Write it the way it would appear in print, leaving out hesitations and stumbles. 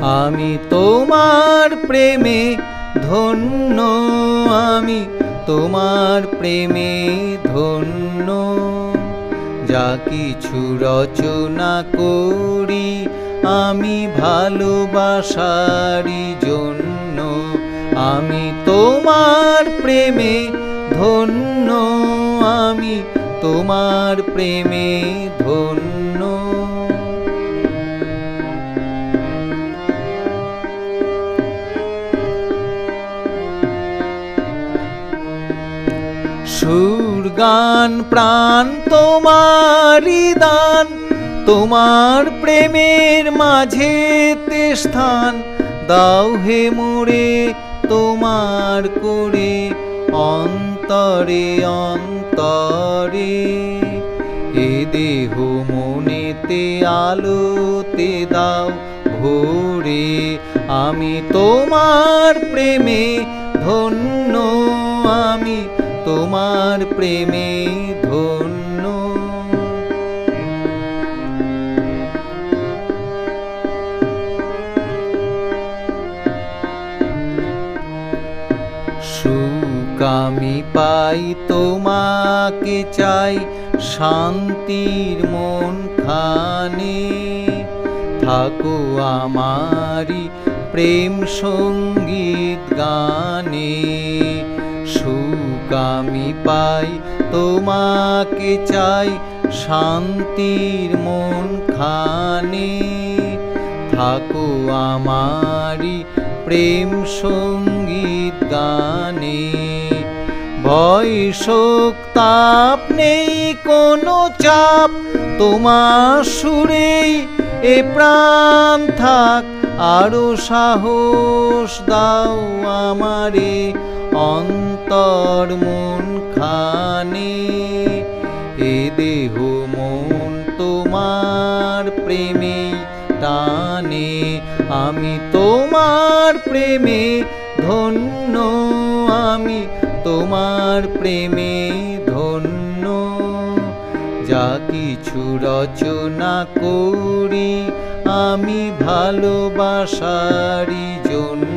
আমি তোমার প্রেমে ধন্য, আমি তোমার প্রেমে ধন্য। যা কিছু রচনা করি আমি ভালোবাসারই জন্য। আমি তোমার প্রেমে ধন্য, আমি তোমার প্রেমে ধন্য। সুর গান প্রাণ তোমারই দান, তোমার প্রেমের মাঝেতে স্থান দাও হে মোরে তোমার করে অন্তরে অন্তরে। এ দেহ মনেতে আলোতে দাও ভোরে। আমি তোমার প্রেমে ধন্য, আমি তোমার প্রেমে ধন্য। সুখ আমি পাই তোমাকে চাই শান্তির মন খানে। থাকো আমারি প্রেম সঙ্গীত গানে। সুখ আমি পাই তোমাকে চাই শান্তির মন খানে। থাকো আমারি প্রেম সঙ্গীত গানে। ভয় শোক তাপ নেই কোনো চাপ, তোমার সুরেই এ প্রাণ থাক। আরো সাহস দাও আমারে অন্তর মন খানে। এ দেহ মন তোমার প্রেমে টানে। আমি তোমার প্রেমে ধন্য, আমি তোমার প্রেমে ধন্য। যা কিছু রচনা করি আমি ভালোবাসারই জন্য।